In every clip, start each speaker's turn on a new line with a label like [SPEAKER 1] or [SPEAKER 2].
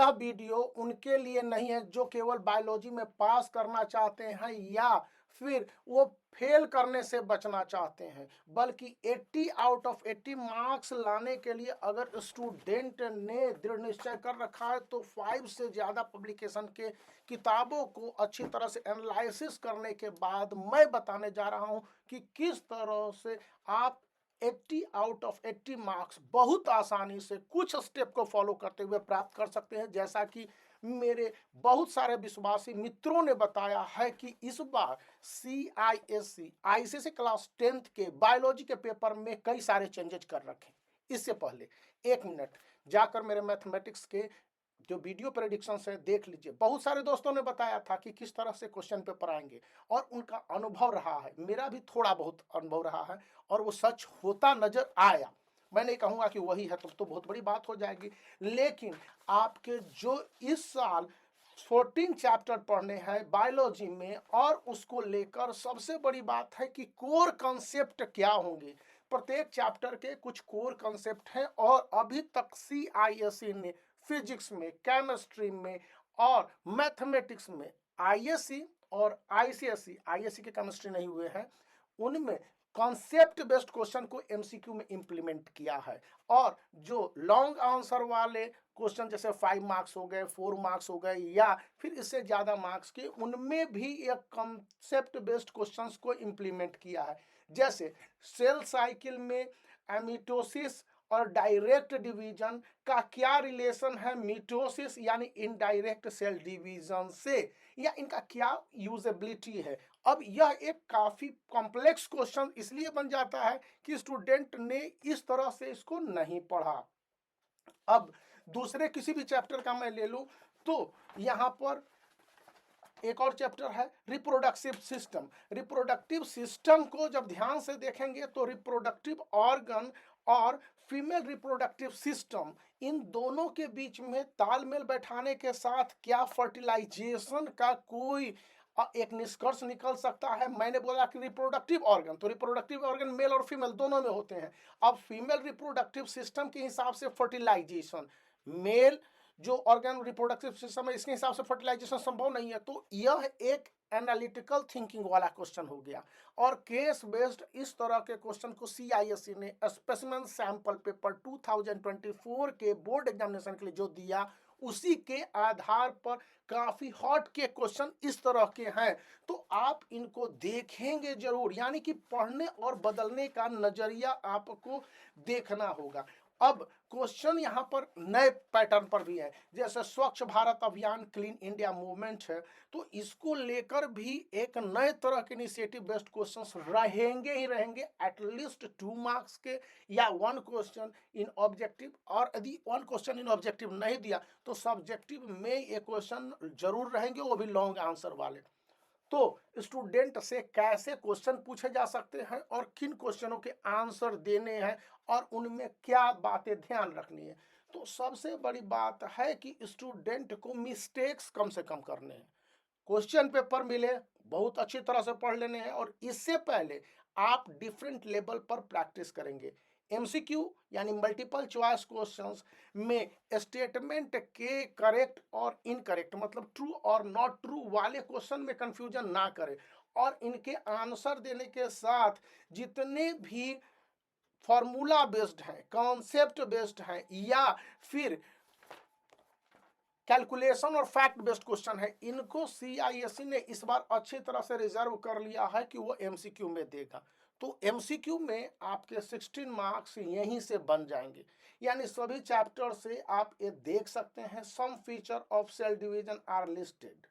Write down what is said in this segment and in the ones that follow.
[SPEAKER 1] यह वीडियो उनके लिए नहीं है जो केवल बायोलॉजी में पास करना चाहते हैं या फिर वो फेल करने से बचना चाहते हैं, बल्कि 80 आउट ऑफ 80 मार्क्स लाने के लिए अगर स्टूडेंट ने दृढ़ निश्चय कर रखा है तो 5 से ज़्यादा पब्लिकेशन के किताबों को अच्छी तरह से एनालिसिस करने के बाद मैं बताने जा रहा हूं कि किस तरह से आप 80 आउट ऑफ 80 मार्क्स बहुत आसानी से कुछ स्टेप को फॉलो करते हुए प्राप्त कर सकते हैं। जैसा कि मेरे बहुत सारे विश्वासी मित्रों ने बताया है कि इस बार CISC आईसीएसई क्लास 10th के बायोलॉजी के पेपर में कई सारे चेंजेस कर रखे। इससे पहले 1 मिनट जाकर मेरे मैथमेटिक्स के जो वीडियो प्रेडिक्शन है देख लीजिए। बहुत सारे दोस्तों ने बताया था कि किस तरह से क्वेश्चन पेपर आएंगे और उनका अनुभव रहा है, मेरा भी थोड़ा बहुत अनुभव रहा है और वो सच होता नजर आया। मैं नहीं कहूंगा कि वही है तो बहुत बड़ी बात हो जाएगी, लेकिन आपके जो इस साल 14 चैप्टर पढ़ने हैं बायोलॉजी में और उसको लेकर सबसे बड़ी बात है कि कोर कॉन्सेप्ट क्या होंगे। प्रत्येक चैप्टर के कुछ कोर कॉन्सेप्ट हैं और अभी तक CISC ने फिजिक्स में, केमिस्ट्री में और मैथमेटिक्स में, ISC और ICSE के केमिस्ट्री नहीं हुए हैं, उनमें कॉन्सेप्ट बेस्ड क्वेश्चन को MCQ में इंप्लीमेंट किया है। और जो लॉन्ग आंसर वाले क्वेश्चन जैसे 5 मार्क्स हो गए, 4 मार्क्स हो गए या फिर इससे ज्यादा मार्क्स के, उनमें भी एक कॉन्सेप्ट बेस्ड क्वेश्चंस को इंप्लीमेंट किया है। जैसे सेल साइकिल में एमिटोसिस और डायरेक्ट डिवीजन का क्या रिलेशन है मिटोसिस यानी इनडायरेक्ट सेल डिवीजन से, या इनका क्या यूजेबिलिटी है। अब यह एक काफी कॉम्प्लेक्स क्वेश्चन इसलिए बन जाता है कि स्टूडेंट ने इस तरह से इसको नहीं पढ़ा। अब दूसरे किसी भी चैप्टर का मैं ले लूं तो यहां पर एक और चैप्टर है रिप्रोडक्टिव सिस्टम। रिप्रोडक्टिव सिस्टम को जब ध्यान से देखेंगे तो रिप्रोडक्टिव ऑर्गन और फीमेल रिप्रोडक्टिव सिस्टम, इन दोनों के बीच में तालमेल बैठाने के साथ क्या फर्टिलाइजेशन का कोई एक निष्कर्ष निकल सकता है। मैंने बोला कि रिप्रोडक्टिव ऑर्गन, तो रिप्रोडक्टिव ऑर्गन मेल और फीमेल दोनों में होते हैं। अब फीमेल रिप्रोडक्टिव सिस्टम के हिसाब से फर्टिलाइजेशन, मेल जो ऑर्गन रिप्रोडक्टिव सिस्टम है इसके हिसाब से फर्टिलाइजेशन संभव नहीं है। तो यह एक एनालिटिकल थिंकिंग वाला क्वेश्चन हो गया और केस बेस्ड इस तरह के क्वेश्चन को CISC ने स्पेसिमेन सैंपल पेपर 2024 के बोर्ड एग्जामिनेशन के लिए जो दिया उसी के आधार पर काफी हॉट के क्वेश्चन इस तरह के हैं। तो आप इनको देखेंगे जरूर, यानी कि पढ़ने और बदलने का नजरिया आपको देखना होगा। अब क्वेश्चन यहाँ पर नए पैटर्न पर भी है, जैसे स्वच्छ भारत अभियान, क्लीन इंडिया मूवमेंट है, तो इसको लेकर भी एक नए तरह के इनिशिएटिव बेस्ड क्वेश्चंस रहेंगे ही रहेंगे, एटलीस्ट 2 मार्क्स के या 1 क्वेश्चन इन ऑब्जेक्टिव। और यदि 1 क्वेश्चन इन ऑब्जेक्टिव नहीं दिया तो सब्जेक्टिव में ये क्वेश्चन जरूर रहेंगे, वो भी लॉन्ग आंसर वाले। तो स्टूडेंट से कैसे क्वेश्चन पूछे जा सकते हैं और किन क्वेश्चनों के आंसर देने हैं और उनमें क्या बातें ध्यान रखनी है। तो सबसे बड़ी बात है कि स्टूडेंट को मिस्टेक्स कम से कम करने हैं। क्वेश्चन पेपर मिले बहुत अच्छी तरह से पढ़ लेने हैं और इससे पहले आप डिफरेंट लेवल पर प्रैक्टिस करेंगे। MCQ यानी मल्टीपल चॉइस क्वेश्चंस में स्टेटमेंट के करेक्ट और इनकरेक्ट, मतलब ट्रू और नॉट ट्रू वाले क्वेश्चन में कंफ्यूजन ना करें और इनके आंसर देने के साथ जितने भी फॉर्मूला बेस्ड हैं, कॉन्सेप्ट बेस्ड हैं या फिर कैलकुलेशन और फैक्ट बेस्ड क्वेश्चन है, इनको CISC ने इस बार अच्छी तरह से रिजर्व कर लिया है कि वो MCQ में देगा। तो MCQ में आपके 16 मार्क्स यहीं से बन जाएंगे, यानी सभी चैप्टर से आप ये देख सकते हैं। Some feature of cell division are listed.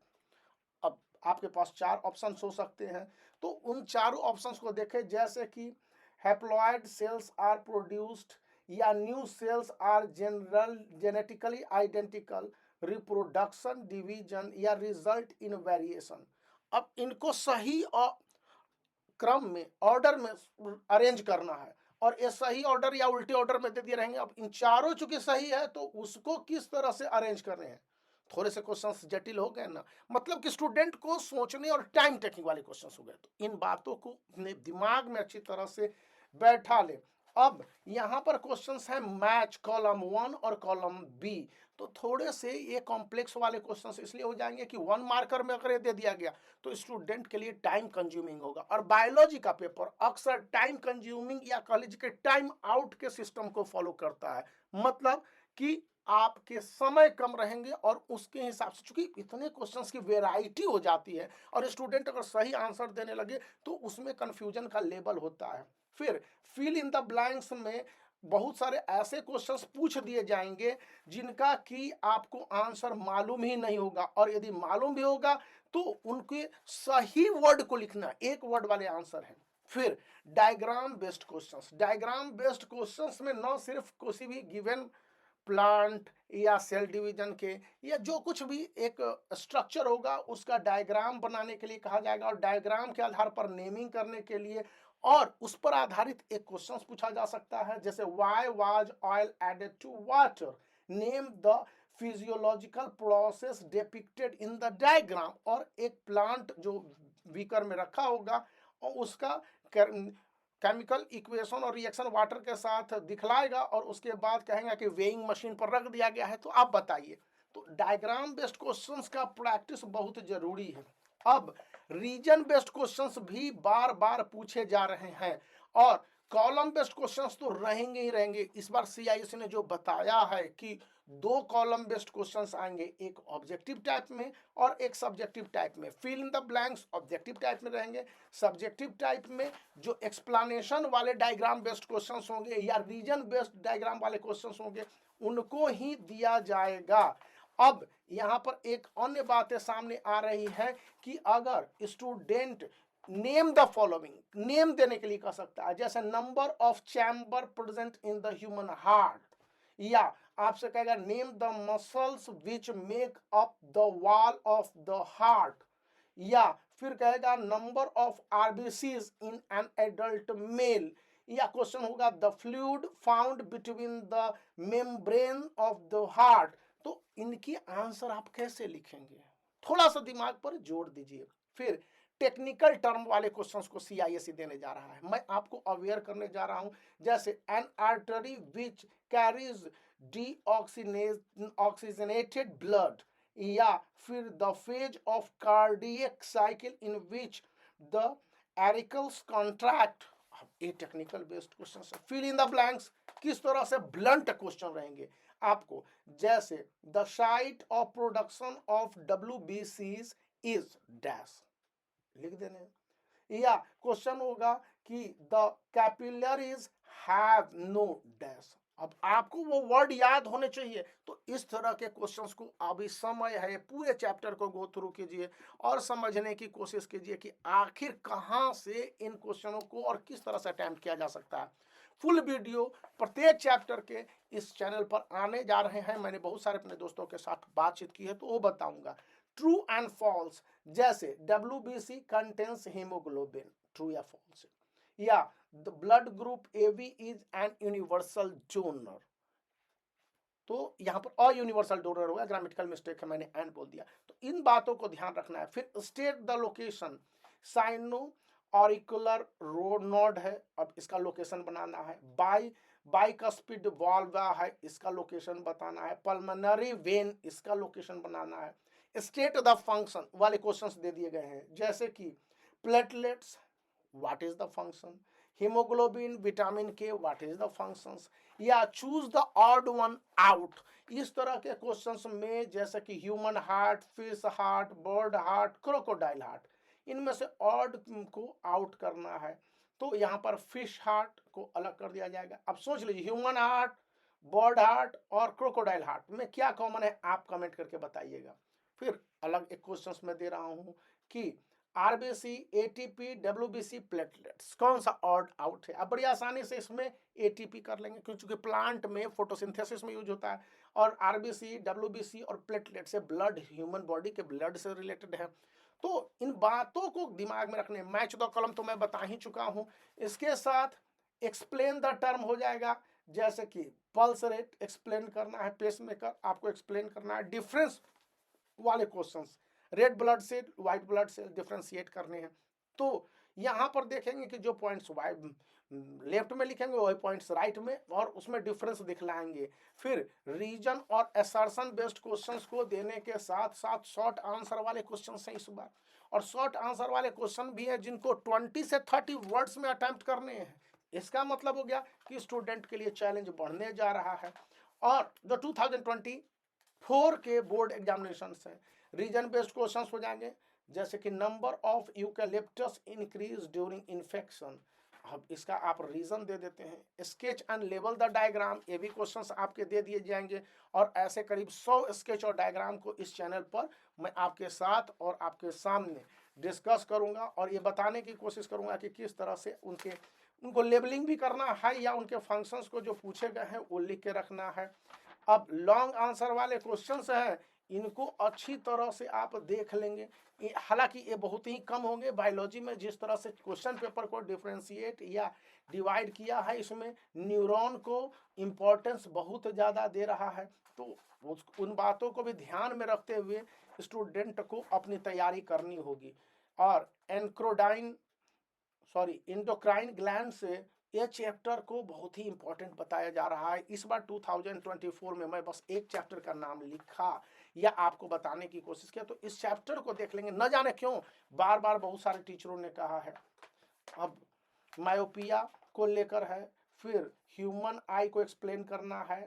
[SPEAKER 1] अब आपके पास 4 ऑप्शन हो सकते हैं, तो उन चारों ऑप्शंस को देखें, जैसे कि हैप्लॉइड सेल्स आर प्रोड्यूस्ड या new cells are genetically identical, reproduction, division या रिजल्ट इन वेरिएशन। अब इनको सही और क्रम में, ऑर्डर में अरेंज करना है और ये सही ऑर्डर या उल्टे ऑर्डर में दे दिए रहेंगे। अब इन चारों चूंकि सही है तो उसको किस तरह से अरेंज करने हैं, थोड़े से क्वेश्चंस जटिल हो गए ना, मतलब कि स्टूडेंट को सोचने और टाइम टेकिंग वाले क्वेश्चंस हो गए। तो इन बातों को अपने दिमाग में अच्छी तरह से बैठा ले अब यहाँ पर क्वेश्चंस है मैच कॉलम 1 और कॉलम बी। तो थोड़े से ये कॉम्प्लेक्स वाले क्वेश्चंस इसलिए हो जाएंगे कि 1 मार्कर में अगर ये दे दिया गया तो स्टूडेंट के लिए टाइम कंज्यूमिंग होगा, और बायोलॉजी का पेपर अक्सर टाइम कंज्यूमिंग या कह लीजिए कि टाइम आउट के सिस्टम को फॉलो करता है। मतलब कि आपके समय कम रहेंगे और उसके हिसाब से, चूंकि इतने क्वेश्चंस की वेराइटी हो जाती है और स्टूडेंट अगर सही आंसर देने लगे तो उसमें कंफ्यूजन का लेवल होता है। फिर फिल इन द ब्लैंक्स में बहुत सारे ऐसे क्वेश्चंस पूछ दिए जाएंगे जिनका कि आपको आंसर मालूम ही नहीं होगा, और यदि मालूम भी होगा तो उनके सही वर्ड को लिखना, एक वर्ड वाले आंसर है। फिर diagram based questions, diagram based questions में न सिर्फ किसी भी गिवन प्लांट या सेल डिवीजन के या जो कुछ भी एक स्ट्रक्चर होगा उसका डायग्राम बनाने के लिए कहा जाएगा, और डायग्राम के आधार पर नेमिंग करने के लिए और उस पर आधारित एक क्वेश्चन पूछा जा सकता है, जैसे why was oil added to water, name the physiological process depicted in the diagram. और एक प्लांट जो बीकर में रखा होगा और उसका केमिकल इक्वेशन और रिएक्शन वाटर के साथ दिखलाएगा, और उसके बाद कहेंगे कि वेइंग मशीन पर रख दिया गया है, तो आप बताइए। तो डायग्राम बेस्ड क्वेश्चंस का प्रैक्टिस बहुत जरूरी है। अब रीजन बेस्ड क्वेश्चंस भी बार बार पूछे जा रहे हैं, और कॉलम बेस्ड क्वेश्चंस तो रहेंगे ही रहेंगे। इस बार सीआईएससी ने जो बताया है कि 2 कॉलम बेस्ड क्वेश्चंस आएंगे, एक ऑब्जेक्टिव टाइप में और एक सब्जेक्टिव टाइप में। Fill in the blanks objective type में रहेंगे, सब्जेक्टिव टाइप में जो एक्सप्लेनेशन वाले डायग्राम बेस्ड क्वेश्चंस होंगे या रीजन बेस्ड डायग्राम वाले क्वेश्चंस होंगे उनको ही दिया जाएगा। अब यहाँ पर एक अन्य बातें सामने आ रही है कि अगर student name the following, name देने के लिए कह सकता है, जैसे number of chamber present in the human heart, या आपसे कहेगा name the muscles which make up the wall of the heart, या फिर कहेगा number of RBCs in an adult mail, या क्वेश्चन होगा the fluid found between the membrane of the heart. तो इनकी आंसर आप कैसे लिखेंगे, थोड़ा सा दिमाग पर जोड़ दीजिए। फिर टेक्निकल टर्म वाले क्वेश्चंस को सीआईएससी देने जा रहा है, मैं आपको अवेयर करने जा रहा हूं, जैसे an artery which carries oxygenated blood, या फिर the phase of cardiac cycle in which the auricles contract. ये टेक्निकल बेस्ड क्वेश्चन है। फिल इन द ब्लैंक्स किस तरह से ब्लंट क्वेश्चन रहेंगे आपको, जैसे the site of production of WBCs is dash, लिख देने। या क्वेश्चन होगा कि the capillaries have no dash. अब आपको वो वर्ड याद होने चाहिए, तो इस तरह के क्वेश्चंस को अभी समय है, पूरे चैप्टर को गो थ्रू कीजिए और समझने की कोशिश कीजिए कि आखिर कहां से इन क्वेश्चनों को और किस तरह से अटेम्प्ट किया जा सकता है। फुल वीडियो प्रत्येक चैप्टर के इस चैनल पर आने जा रहे हैं। मैंने बहुत सारे अपने दोस्तों के साथ बातचीत की है तो वो बताऊंगा। ट्रू एंड फॉल्स, जैसे WBC कंटेन्स हीमोग्लोबिन, ट्रू या फॉल्स, या the blood group AB is an universal donor, तो यहां पर अयूनिवर्सल डोनर होगा, ग्रामेटिकल मिस्टेक है, मैंने एंड बोल दिया। तो इन बातों को ध्यान रखना है। फिर state the location, sino auricular road node है, अब इसका लोकेशन बनाना है। बाइकस्पिड वाल्व है, इसका लोकेशन बताना है। पल्मोनरी वेन, इसका लोकेशन बनाना है। स्टेट द फंक्शन वाले क्वेश्चंस दे दिए गए हैं, जैसे कि platelets what is the function, haemoglobin, vitamin के व्हाट इज द फंक्शंस, या choose the odd one out. इस तरह के क्वेश्चंस में जैसे कि human heart, fish heart, bird heart, crocodile heart, इनमें से ऑड को आउट करना है, तो यहाँ पर फिश हार्ट को अलग कर दिया जाएगा। अब सोच लीजिए ह्यूमन हार्ट, बर्ड हार्ट और क्रोकोडाइल हार्ट में क्या कॉमन है, आप कमेंट करके बताइएगा। फिर अलग एक क्वेश्चन में दे रहा हूं कि आरबीसी, एटीपी, WBC, प्लेटलेट्स कौन सा ऑड आउट है। अब बड़ी आसानी से इसमें एटीपी कर लेंगे क्योंकि प्लांट में फोटोसिंथेसिस में यूज होता है, और आरबीसी, WBC और प्लेटलेट से ब्लड, ह्यूमन बॉडी के ब्लड से रिलेटेड है। तो इन बातों को दिमाग में रखने, मैच द कॉलम तो मैं बता ही चुका हूं, इसके साथ एक्सप्लेन द टर्म हो जाएगा, जैसे कि पल्स रेट एक्सप्लेन करना है, पेसमेकर आपको एक्सप्लेन करना है, डिफरेंस वाले questions, red blood cell, white blood cell differentiate करने हैं। तो यहां पर देखेंगे कि जो पॉइंट्स लेफ्ट में लिखेंगे वही पॉइंट्स राइट में, और उसमें डिफरेंस दिखलाएंगे। फिर रीजन और असर्शन बेस्ड क्वेश्चंस को देने के साथ साथ शॉर्ट आंसर वाले क्वेश्चंस हैं इस बार, और शॉर्ट आंसर वाले क्वेश्चन भी हैं जिनको 20 से 30 वर्ड्स में अटेम्प्ट करने हैं। इसका मतलब हो गया कि स्टूडेंट के लिए चैलेंज बढ़ने जा रहा है। और जो 2024 के बोर्ड एग्जामिनेशन हैं, रीजन बेस्ड क्वेश्चन हो जाएंगे, जैसे कि number of eucalyptus increase during infection. अब इसका आप रीजन दे देते हैं। Sketch and label the diagram, ये भी क्वेश्चंस आपके दे दिए जाएंगे। और ऐसे करीब 100 स्केच और डायग्राम को इस चैनल पर मैं आपके साथ और आपके सामने डिस्कस करूंगा, और ये बताने की कोशिश करूंगा कि किस तरह से उनको लेबलिंग भी करना है, या उनके फंक्शंस को जो पूछे गए हैं वो लिख के रखना है। अब लॉन्ग आंसर वाले क्वेश्चंस हैं, इनको अच्छी तरह से आप देख लेंगे। हालांकि ये बहुत ही कम होंगे। बायोलॉजी में जिस तरह से क्वेश्चन पेपर को डिफरेंशिएट या डिवाइड किया है, इसमें न्यूरॉन को इम्पोर्टेंस बहुत ज़्यादा दे रहा है, तो उन बातों को भी ध्यान में रखते हुए स्टूडेंट को अपनी तैयारी करनी होगी। और इंडोक्राइन ग्लैंड से ये चैप्टर को बहुत ही इंपॉर्टेंट बताया जा रहा है। इस बार 2024 में मैं बस एक चैप्टर का नाम लिखा या आपको बताने की कोशिश किया, तो इस चैप्टर को देख लेंगे। न जाने क्यों बार बार बहुत सारे टीचरों ने कहा है। अब मायोपिया को लेकर है, फिर ह्यूमन आई को एक्सप्लेन करना है,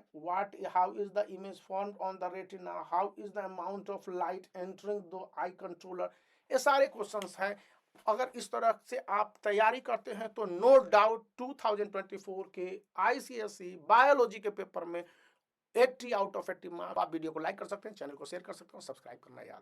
[SPEAKER 1] how is the image formed on the retina, how is the amount of light entering the I controller, ये सारे क्वेश्चंस हैं। अगर इस तरह से आप तैयारी करते हैं तो नो डाउट 2024 के आईसीएसई बायोलॉजी के पेपर में 80 आउट ऑफ 80 मार्क्स। आप वीडियो को लाइक कर सकते हैं, चैनल को शेयर कर सकते हैं, सब्सक्राइब करना याद